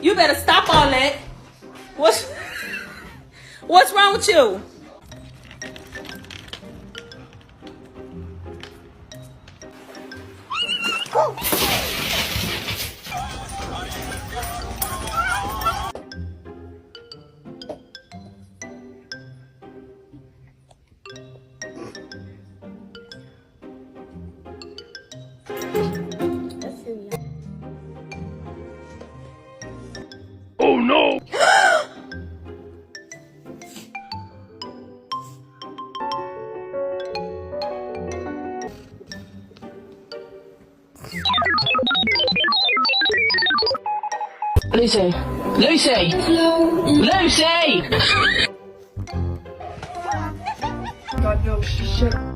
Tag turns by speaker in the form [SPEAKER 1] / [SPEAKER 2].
[SPEAKER 1] You better stop all that. What's wrong with you?
[SPEAKER 2] Oh no!
[SPEAKER 3] Lucy! Lucy! Lucy!
[SPEAKER 2] God, no, shit.